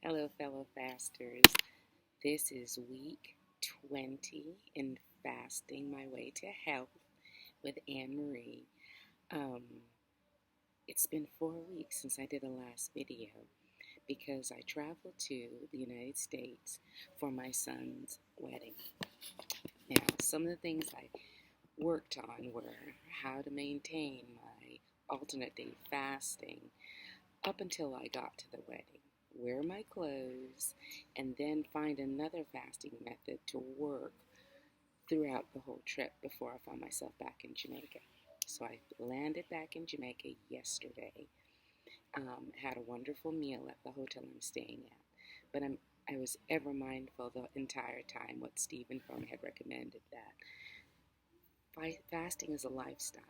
Hello, fellow fasters. This is week 20 in Fasting My Way to Health with Anmaree. Um, it's been 4 weeks since I did a last video because I traveled to the United States for my son's wedding. Now, some of the things I worked on were how to maintain my alternate day fasting up until I got to the wedding, wear my clothes, and then find another fasting method to work throughout the whole trip before I found myself back in Jamaica. So I landed back in Jamaica yesterday, had a wonderful meal at the hotel I'm staying at, but I was ever mindful the entire time what Stephen Fung had recommended, that fasting is a lifestyle,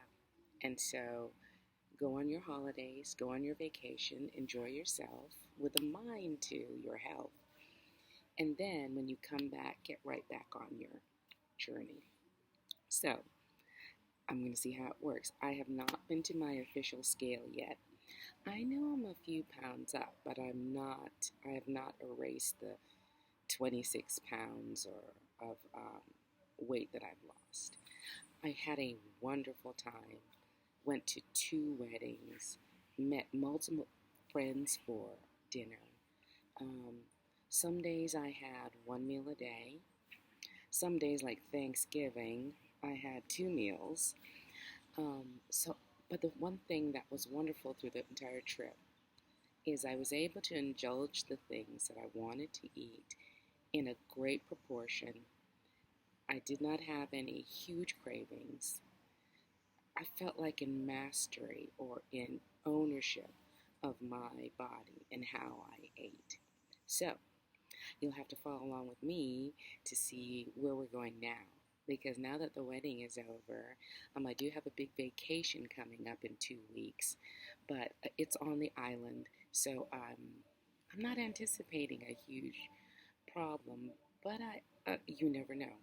and so go on your holidays, go on your vacation, enjoy yourself with a mind to your health. And then when you come back, get right back on your journey. So I'm going to see how it works. I have not been to my official scale yet. I know I'm a few pounds up, but I have not erased the 26 pounds of weight that I've lost. I had a wonderful time. Went to 2 weddings, met multiple friends for dinner. Some days I had 1 meal a day. Some days, like Thanksgiving, I had 2 meals. But the one thing that was wonderful through the entire trip is I was able to indulge the things that I wanted to eat in a great proportion. I did not have any huge cravings. I felt like in mastery or in ownership of my body and how I ate. So, you'll have to follow along with me to see where we're going now. Because now that the wedding is over, I do have a big vacation coming up in 2 weeks, but it's on the island, so I'm not anticipating a huge problem, but you never know.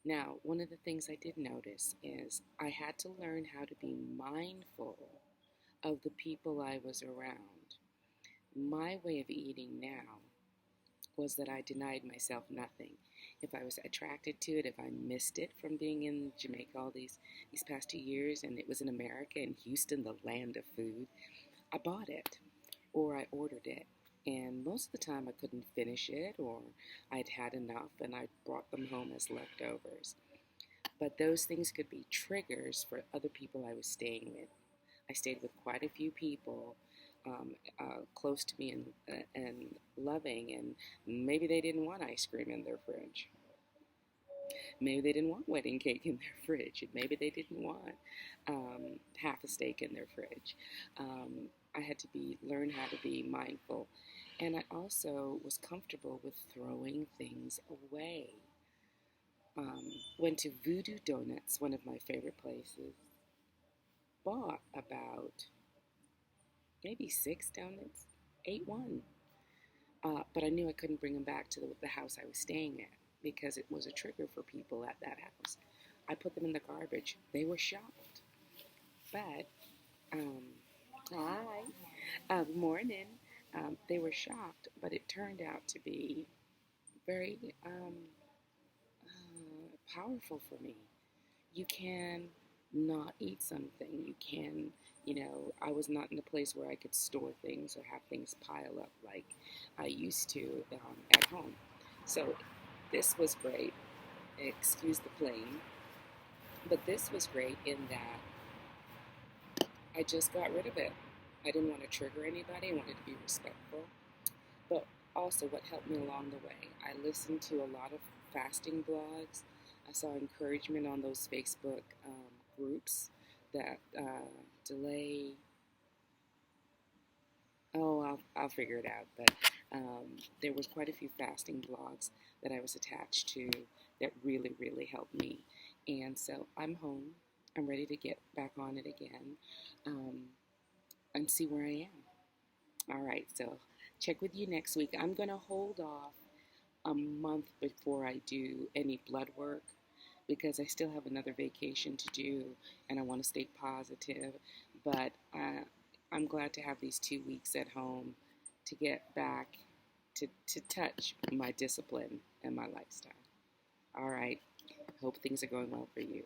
Now, one of the things I did notice is I had to learn how to be mindful of the people I was around. My way of eating now was that I denied myself nothing. If I was attracted to it, if I missed it from being in Jamaica all these past 2 years, and it was in America, in Houston, the land of food, I bought it or I ordered it. And most of the time I couldn't finish it, or I'd had enough and I brought them home as leftovers. But those things could be triggers for other people I was staying with. I stayed with quite a few people close to me and loving, and maybe they didn't want ice cream in their fridge. Maybe they didn't want wedding cake in their fridge. Maybe they didn't want half a steak in their fridge. I had to learn how to be mindful. And I also was comfortable with throwing things away. Went to Voodoo Donuts, one of my favorite places. Bought about maybe 6 donuts, ate one. But I knew I couldn't bring them back to the house I was staying at because it was a trigger for people at that house. I put them in the garbage. They were shocked. But, hi, morning. They were shocked, but it turned out to be very powerful for me. You can not eat something. You can, I was not in a place where I could store things or have things pile up like I used to at home. So this was great. Excuse the plane. But this was great in that I just got rid of it. I didn't want to trigger anybody. I wanted to be respectful. But also what helped me along the way, I listened to a lot of fasting blogs. I saw encouragement on those Facebook groups that delay. Oh, I'll figure it out. But there was quite a few fasting blogs that I was attached to that really, really helped me. And so I'm home. I'm ready to get back on it again and see where I am. All right, so check with you next week. I'm going to hold off a month before I do any blood work because I still have another vacation to do and I want to stay positive. But I'm glad to have these 2 weeks at home to get back to touch my discipline and my lifestyle. All right. Hope things are going well for you.